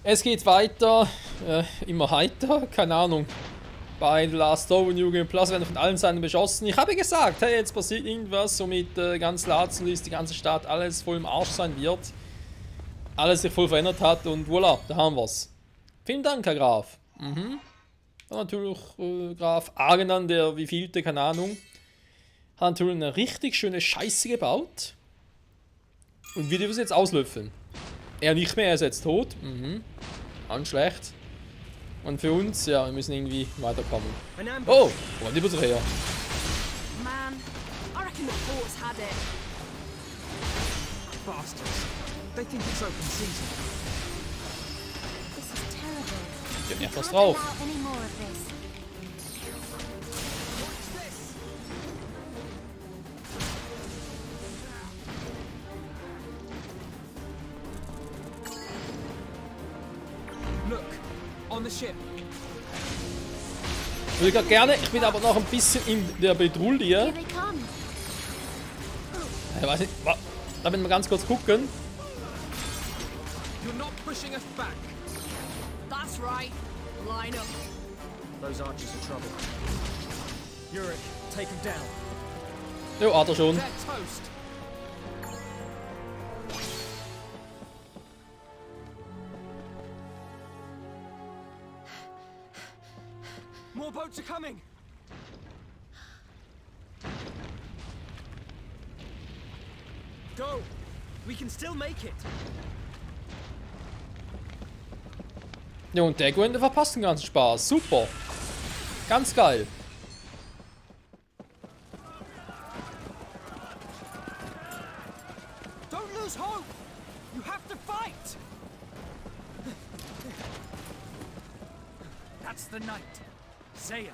Es geht weiter, immer heiter, keine Ahnung. Bei The Last Story und New Game Plus werden von allen Seiten beschossen. Ich habe gesagt, hey, jetzt passiert irgendwas, somit ganz Lazarus, die ganze Stadt, alles voll im Arsch sein wird. Alles sich voll verändert hat und voilà, da haben wir's. Vielen Dank, Herr Graf. Mhm. Dann natürlich Graf Agenan, der wievielte, keine Ahnung. Hat natürlich eine richtig schöne Scheiße gebaut. Und wie die das jetzt auslöffeln. Er nicht mehr, er ist jetzt tot. Mhm. Ganz schlecht. Und für uns, ja, wir müssen irgendwie weiterkommen. Oh, wo waren die plötzlich her? Man, I reckon the force had it. Bastards. They think it's open season. This is terrible. Die haben echt We was can't drauf. allow any more of this. Look, on the ship. Ich würde gerne, ich bin aber noch ein bisschen in der Petrouille. Here they come. Ich weiß nicht, da müssen wir ganz kurz gucken. You're not pushing us back. That's right. Line up. Those archers are trouble. Yurik, take them down. Jo, hat er schon. They're toast. More boats are coming. Go. We can still make it. Ja, und der Gwende verpasst den ganzen Spaß. Super. Ganz geil. Don't lose hope. You have to fight. That's the knight, Zaya.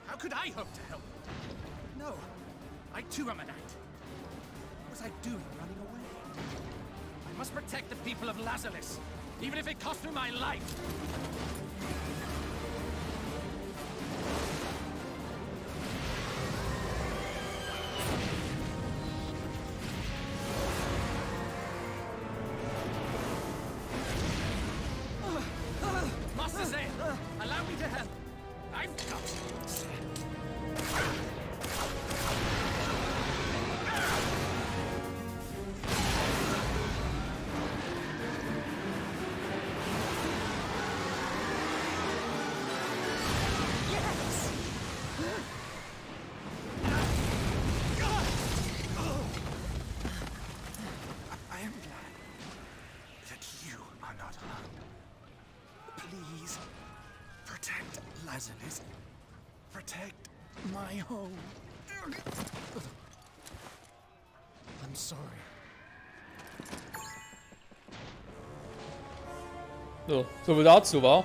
How could I hope to help? No, I too am a knight. What was I doing running away? I must protect the people of Lazalis, even if it cost me my life. Master Zaya, allow me to help. I've got it. I am glad that you are not harmed. Please, protect Lazalis. Protect my home. I'm sorry. So, so viel dazu, war.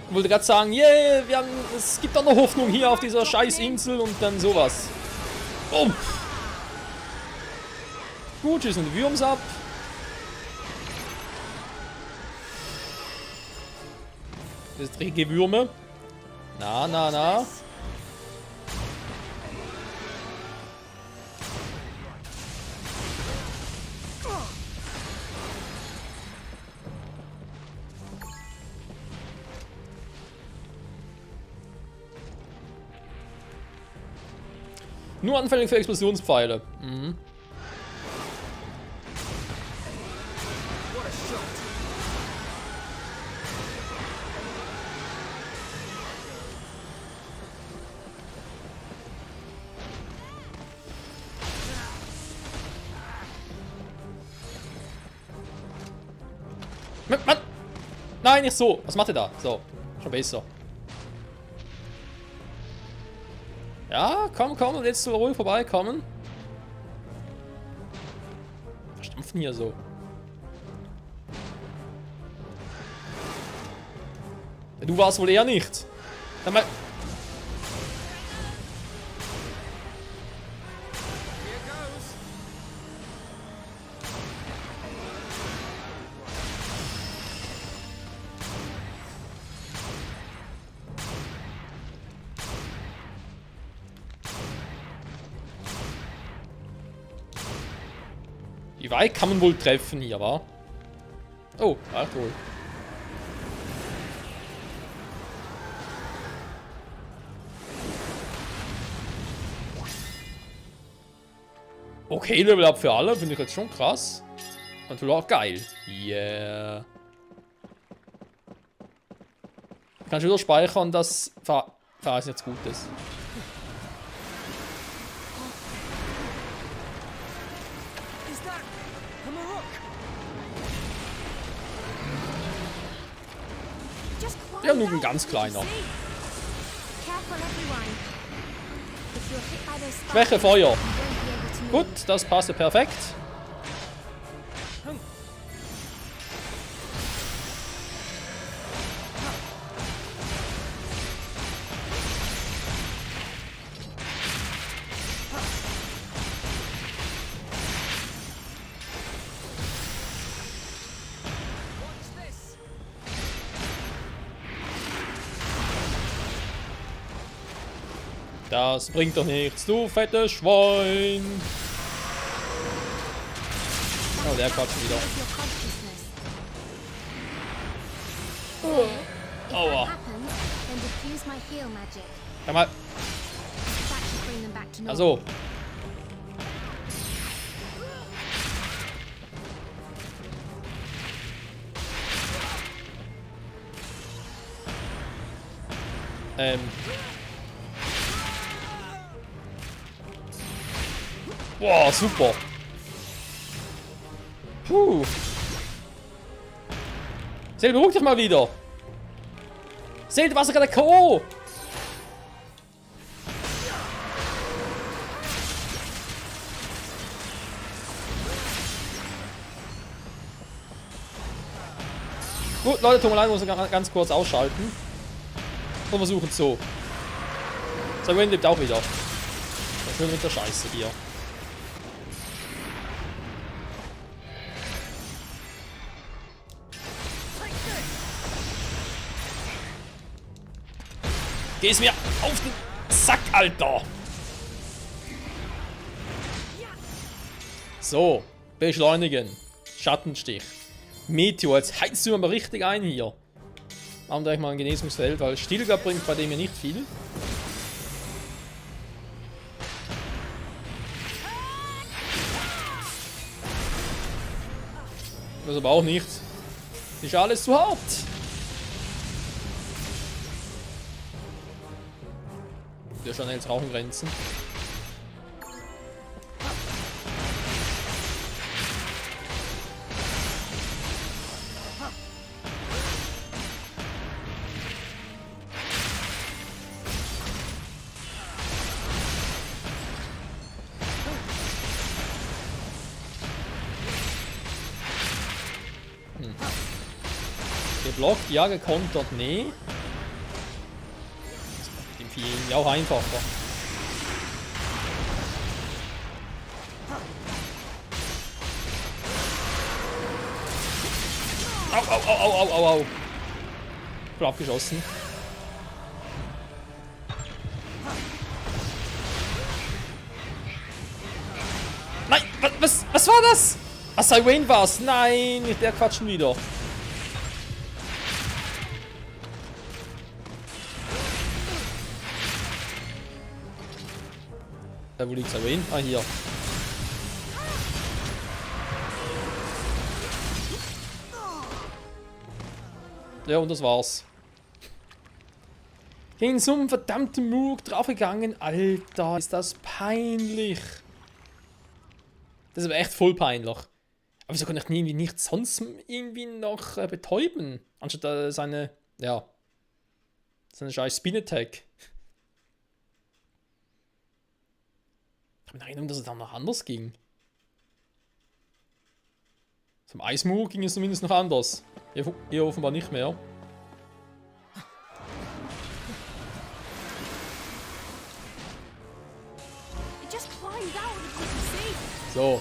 Ich wollte gerade sagen, yeah, es gibt doch noch Hoffnung hier auf dieser scheiß Insel und dann sowas. Oh. Gut, schießen die Würms ab. Das ist dreckige Würme. Na, na, na. Nur anfällig für Explosionspfeile. Mhm. What a shot. Mann! Nein, nicht so. Was macht ihr da? So, schon besser. Ja, komm, komm, jetzt so ruhig vorbeikommen. Verstampfen hier so. Ja, du warst wohl eher nicht. Dann mal. Here goes. Wie weit kann man wohl treffen hier, wa? Oh, echt wohl. Okay, Level Up für alle, finde ich jetzt schon krass. Und auch geil. Yeah. Kannst du wieder speichern, dass Fahren jetzt gut ist. Is that a Marok? Just climb Ja, nur ein down, ganz can't you kleiner. see? Careful, everyone. If you're hit by those spikes, Schwäche Feuer. you won't be able to move. Gut, das passt perfekt. Das bringt doch nichts, du fettes Schwein. Oh, der quatscht wieder. With your consciousness. Aua. Happens, then diffuse my heal magic. Kann mal. That should bring them back to normal. Also. Boah, super. Puh. Sel, beruhig dich mal wieder. Sel, du warst gerade K.O. Gut, Leute, tut mir leid, muss ich ganz kurz ausschalten. Und versuchen es so. Sawen lebt auch wieder. Was will mit der Scheiße hier? Geh's mir auf den Sack, Alter! So, beschleunigen. Schattenstich. Meteor, jetzt heizt du mir mal richtig ein hier. Machen wir gleich mal ein Genesungsfeld, weil Stilgar bringt bei dem ja nicht viel. Das aber auch nicht. Ist alles zu hart. Der schon jetzt Rauchengrenzen. Geblockt, ja, gekontert, nee. Das macht mit dem Vieh irgendwie auch einfacher. Au, au, au, au, au, au, au. Ich bin abgeschossen. Nein, was war das? Ah, Sawen war's. Nein, der quatschen wieder. Wo liegt Sawen? Ah, hier. Ja, und das war's. Gegen so einen verdammten Murk draufgegangen. Alter, ist das peinlich. Das ist aber echt voll peinlich. Aber wieso kann ich irgendwie nicht sonst irgendwie noch betäuben? Anstatt seine scheiß Spin-Attack. Ich habe in Erinnerung, dass es dann noch anders ging. Zum Eismur ging es zumindest noch anders. Hier offenbar nicht mehr. It just climbed out of the sea. So.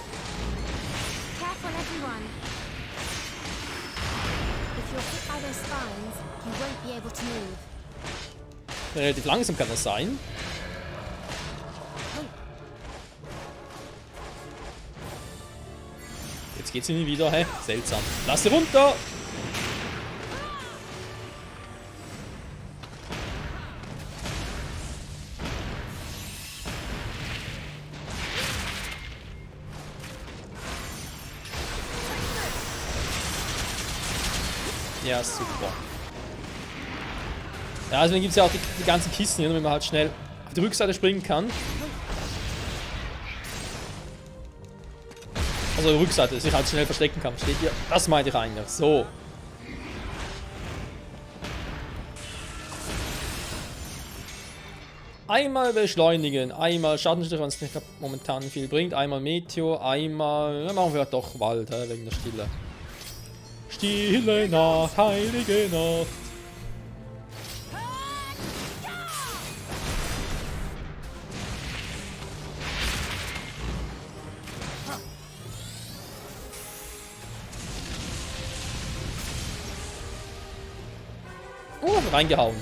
Careful, everyone. If you're hit by those spines, you won't be able to move. Relativ langsam kann das sein. Jetzt geht sie nie wieder, hä? Seltsam. Lass sie runter! Ja, super. Ja, deswegen gibt es ja auch die ganzen Kisten hier, damit man halt schnell auf die Rückseite springen kann. Also die Rückseite, dass ich halt schnell verstecken kann. Steht hier? Das meinte ich eigentlich. So. Einmal beschleunigen, einmal Schattenstich, wenn es nicht momentan viel bringt, einmal Meteor, einmal... Ja, machen wir doch Wald, wegen der Stille. Stille Nacht, heilige Nacht. Reingehauen.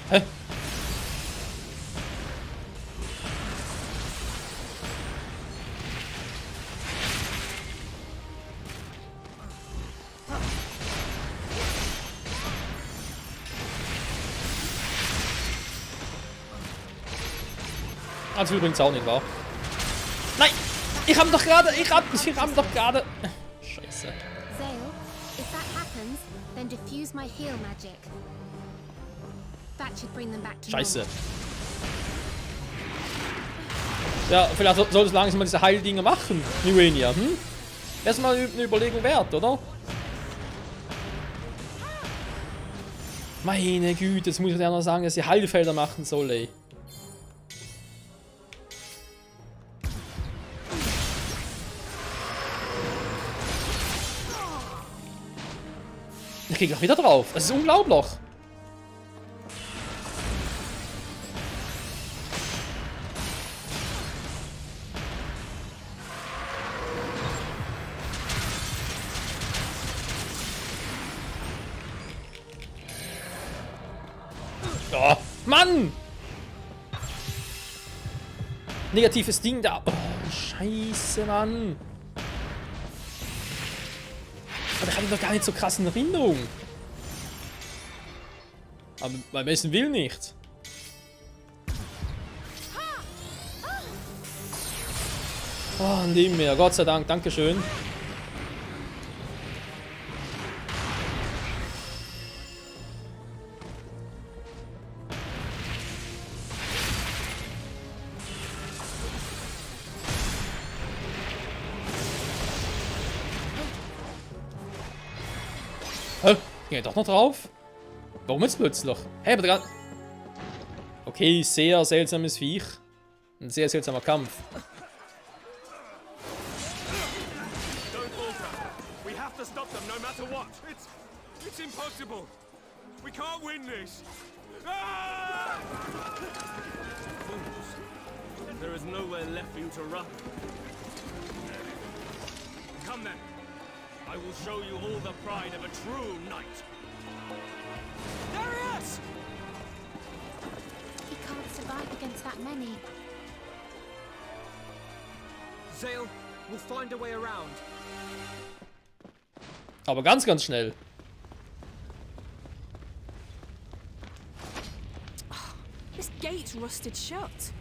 Hä? Also übrigens auch nicht wahr. Nein! Ich hab doch gerade. Scheiße. Zale, if that happens, then diffuse my heal magic. That should bring them back to Scheiße. normal. Ja, vielleicht solltest du langsam mal diese Heildinger machen, Nivenia, hm? Erstmal eine Überlegung wert, oder? Meine Güte, jetzt muss ich dir noch sagen, dass ich Heilfelder machen soll, ey. Ich krieg auch wieder drauf. Das ist unglaublich. Oh, Mann! Negatives Ding da. Oh, Scheiße, Mann. Aber ich hatte doch gar nicht so krass in Erinnerung. Aber beim besten Willen nicht. Oh, ein Leben mehr. Gott sei Dank. Dankeschön. Hä? Ging er doch noch drauf? Warum jetzt plötzlich? Hä, aber gerade... Okay, sehr seltsames Viech. Ein sehr seltsamer Kampf. Don't falter. We have to stop them no matter what. It's impossible. We can't win this. Ah! Fools. There is nowhere left for you to run. Come then. I will show you all the pride of a true knight. There he is! He can't survive against that many. Zale, we'll find a way around. Aber ganz, ganz schnell. This gate's rusted shut.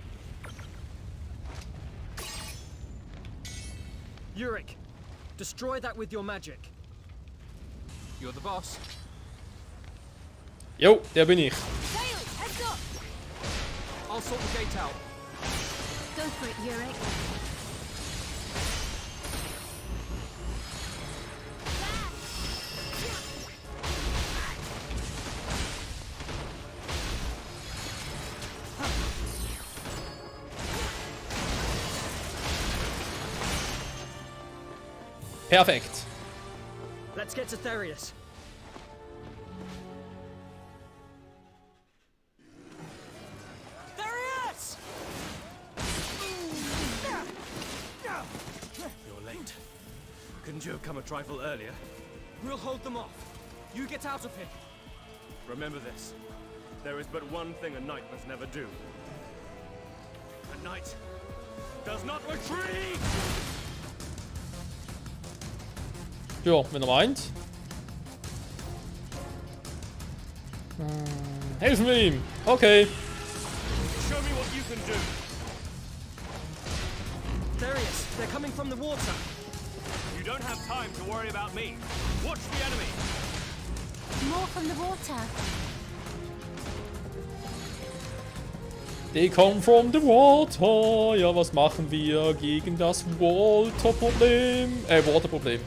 Yurik, destroy that with your magic. You're the boss. Jo, der bin ich. Zale, heads up! I'll sort the gate out. Go for it, Yurik. Perfekt. Let's get to Therius. There he is! You're late. Couldn't you have come a trifle earlier? We'll hold them off. You get out of here. Remember this. There is but one thing a knight must never do. A knight does not retreat! Ja, wenn er meint. Helfen wir ihm. Okay. Show me what you can do. Therius, they're coming from the water. You don't have time to worry about me. Watch the enemy. More from the water. They come from the water. Ja, was machen wir gegen das Water-Problem? Water-Problem.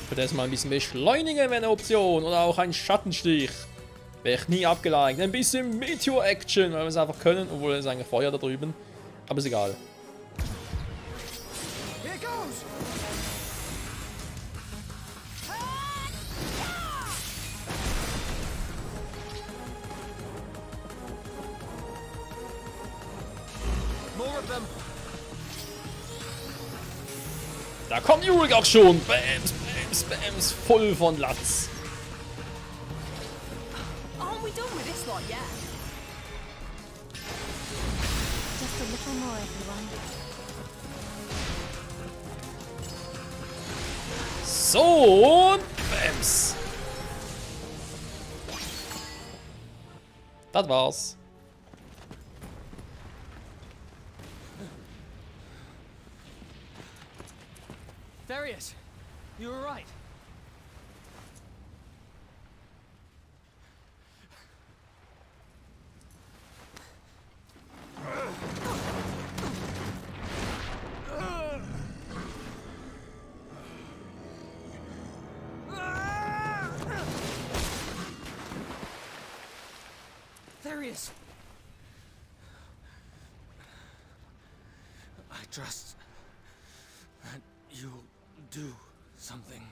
Für das mal ein bisschen beschleunigen wäre eine Option. Oder auch ein Schattenstich. Wäre ich nie abgeneigt. Ein bisschen Meteor-Action, weil wir es einfach können. Obwohl es eigentlich Feuer da drüben. Aber ist egal. Here goes! More of them. Da kommt Yurik auch schon. Bams, bams, bams. Voll von Latz. Aren't we done with this lot yet? Just a little more, everyone. So, und bams. Das war's. Therius, you were right. Therius! I trust that you'll do something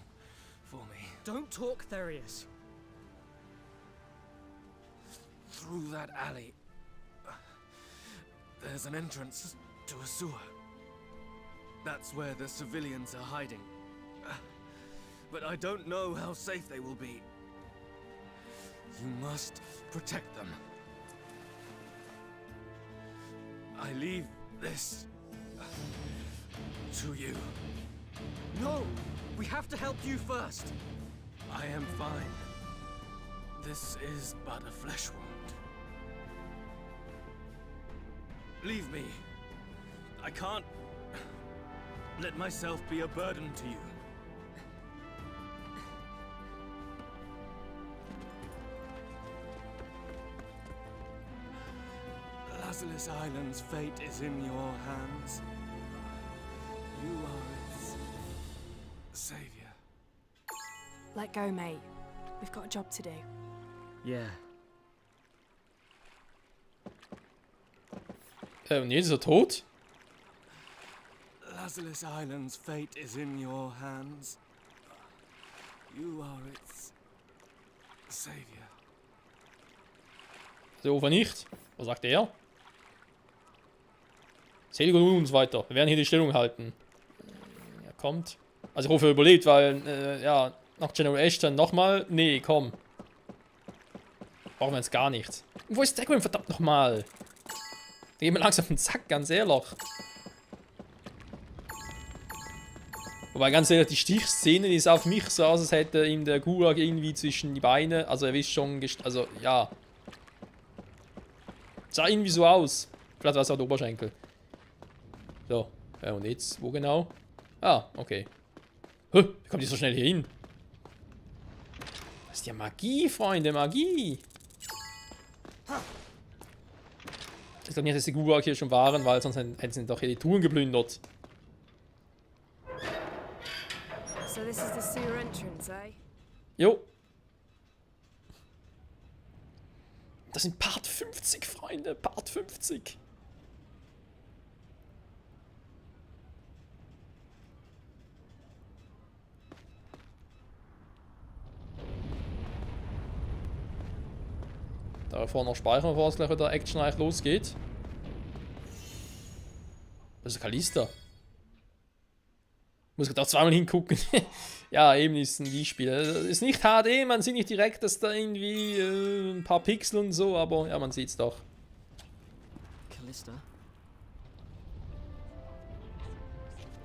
for me. Don't talk, Therius. Through that alley, there's an entrance to a sewer. That's where the civilians are hiding. But I don't know how safe they will be. You must protect them. I leave this to you. No! We have to help you first. I am fine. This is but a flesh wound. Leave me. I can't let myself be a burden to you. Lazarus Island's fate is in your hands. You are its savior. Let go, mate. We've got a job to do. Yeah. Und jetzt ist er tot? Lazarus Island's fate is in your hands. You are its savior. Der Ufer nicht. Was sagt er? Seligon und so weiter. Wir werden hier die Stellung halten. Er kommt. Also ich hoffe, er überlebt, weil, ja, nach General Ashton nochmal. Nee, komm. Brauchen wir jetzt gar nicht. Und wo ist Dagrim, verdammt nochmal? Der geht mir langsam auf den Sack, ganz ehrlich. Wobei, ganz ehrlich, die Stichszene, die sah auf mich so aus, als hätte ihm der Gulag irgendwie zwischen die Beine, also er wisst schon, also, ja. Sah irgendwie so aus. Vielleicht war es auch der Oberschenkel. So, ja, und jetzt, wo genau? Ah, okay. Wie kommt die so schnell hier hin? Das ist ja Magie, Freunde, Magie. Ich glaube nicht, dass die Gulag hier schon waren, weil sonst hätten sie doch hier die Touren geplündert. So this is the sewer entrance, eh? Jo. Das sind Part 50, Freunde. Part 50. Da vorne noch speichern, bevor es gleich wieder actionreich losgeht. Also Kalista. Muss ich da zweimal hingucken. Ja, eben ist ein Wii-Spiel. Ist nicht HD, man sieht nicht direkt, dass da irgendwie ein paar Pixel und so, aber ja, man sieht's doch. Callista?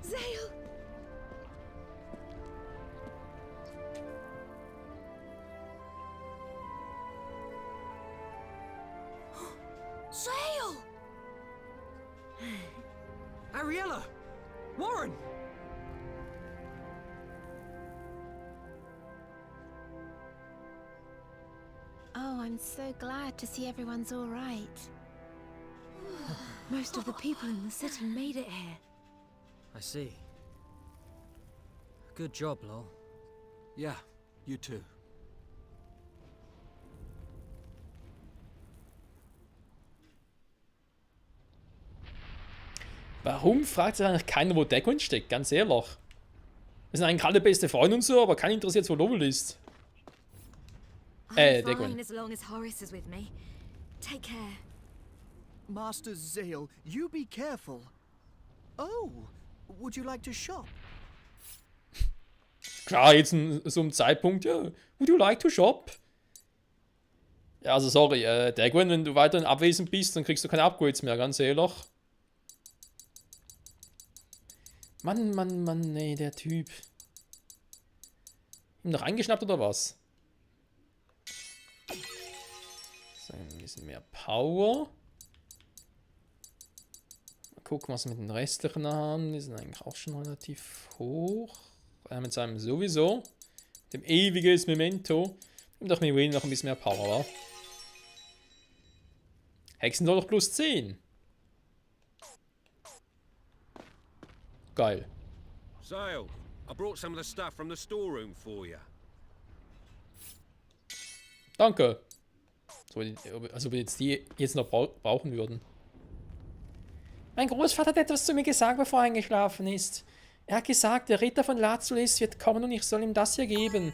Zale! Zale! Ariella! Warren! Oh, I'm so glad to see everyone's all right. Most of the people in the city made it here. I see. Good job, Lol. Yeah, you too. Warum fragt sich eigentlich keiner, wo Dagon steckt? Ganz ehrlich. Wir sind eigentlich alle beste Freunde und so, aber keiner interessiert, wo Lovell ist. I'm Dagon. fine as long as Horace is with me. Take care. Master Zale, you be careful. Oh, would you like to shop? Klar, jetzt so einem Zeitpunkt, ja. Would you like to shop? Ja, also sorry, Dagon, wenn du weiterhin abwesend bist, dann kriegst du keine Upgrades mehr, ganz ehrlich. Mann, Mann, Mann, nee, der Typ. Ihm noch eingeschnappt oder was? So, ein bisschen mehr Power. Mal gucken, was wir mit den restlichen haben. Die sind eigentlich auch schon relativ hoch. Mit seinem sowieso. Mit dem ewiges Memento. Nimm doch mir noch ein bisschen mehr Power, wa? Hexen doch plus 10. Geil. Zale, I brought some of the stuff from the storeroom for you. Danke. So, also ob wir jetzt die jetzt noch brauchen würden. Mein Großvater hat etwas zu mir gesagt, bevor er eingeschlafen ist. Er hat gesagt, der Ritter von Lazulis wird kommen und ich soll ihm das hier geben.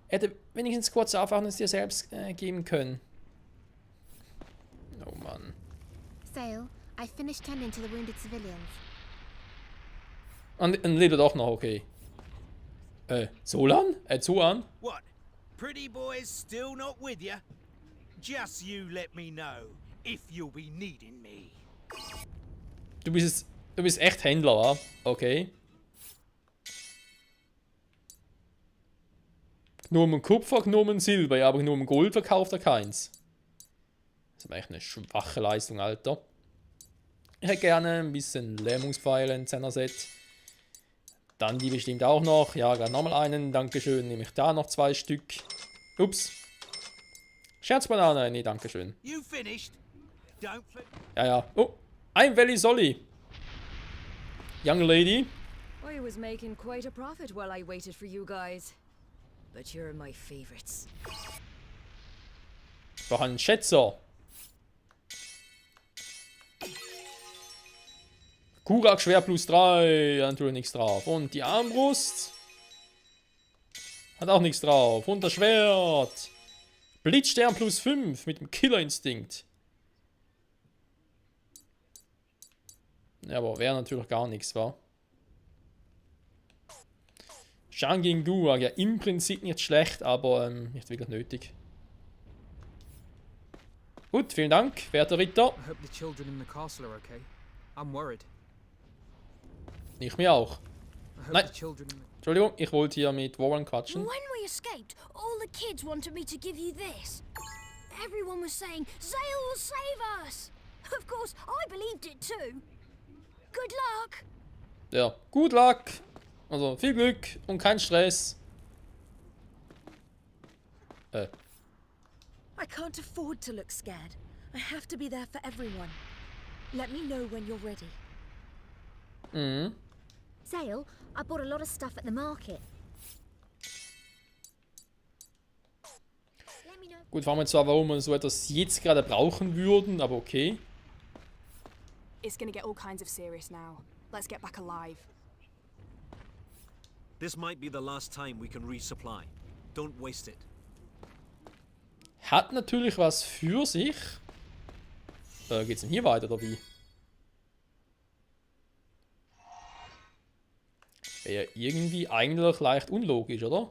Er hätte wenigstens kurz aufwachen und es dir selbst geben können. Oh Mann. Zale, I finished tending to the wounded civilians. Und lebt er doch noch, okay. Zolan? Zoan? What? Pretty boys still not with you? Just you let me know if you'll be needing me. Du bist echt Händler, wa? Okay. Gnomen Kupfer, Gnomen Silber, ja, aber Gnomen Gold verkauft er keins. Das ist echt eine schwache Leistung, Alter. Ich hätte gerne ein bisschen Lähmungspfeile in seiner Set. Dann die bestimmt auch noch. Ja, gerade nochmal einen. Dankeschön. Nehme ich da noch 2 Stück. Ups. Scherzbanane. Nee, dankeschön. You finished? Don't Ja, ja. Oh, ein Valley Solly. Young Lady. I was making quite a profit while I waited for you guys. But you're my favorites. Doch ein Schätzer. Kurak schwer plus 3. Natürlich nichts drauf. Und die Armbrust. Hat auch nichts drauf. Und das Schwert. Blitzstern plus 5 mit dem Killerinstinkt. Ja, aber wäre natürlich gar nichts, wa? Shangin Guag, ja im Prinzip nicht schlecht, aber nicht wirklich nötig. Gut, vielen Dank, werter Ritter. I hope the children in the castle are okay. I'm worried. Ich mir auch. I hope Nein. the children in the... Entschuldigung, ich wollte hier mit Warren quatschen. When we escaped, all the kids wanted me to give you this. Everyone was saying, Zale will save us! Of course, I believed it too. Good luck! Ja, good luck. Also viel Glück und kein Stress. I can't afford to look scared. I have to be there for everyone. Let me know when you're ready. Mhm. Zale, I bought a lot of stuff at the market. Let me know. Gut, fragen wir zwar, warum wir so etwas jetzt gerade brauchen würden, aber okay. It's gonna get all kinds of serious now. Let's get back alive. This might be the last time we can resupply. Don't waste it. Hat natürlich was für sich. Geht's denn hier weiter, oder wie? Wäre irgendwie eigentlich leicht unlogisch, oder?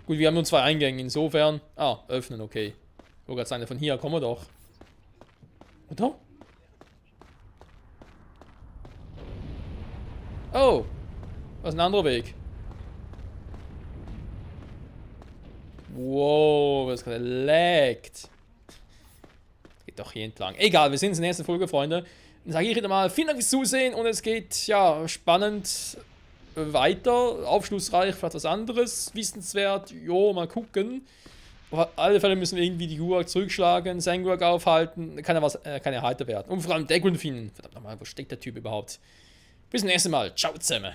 Gut, wir haben nur 2 Eingänge, insofern... Ah, öffnen, okay. Ich wollte gerade sagen, von hier kommen wir doch. Oder? Oh! Was ist ein anderer Weg? Wow, was gerade laggt. Geht doch hier entlang. Egal, wir sehen uns in der nächsten Folge, Freunde. Dann sage ich wieder mal, vielen Dank fürs Zusehen und es geht, ja, spannend weiter. Aufschlussreich, vielleicht was anderes. Wissenswert, jo, mal gucken. Auf alle Fälle müssen wir irgendwie die Gulag zurückschlagen, Sengwalk aufhalten. Kann ja heiter werden. Und vor allem Deckund finden. Verdammt nochmal, wo steckt der Typ überhaupt? Bis zum nächsten Mal. Ciao zusammen.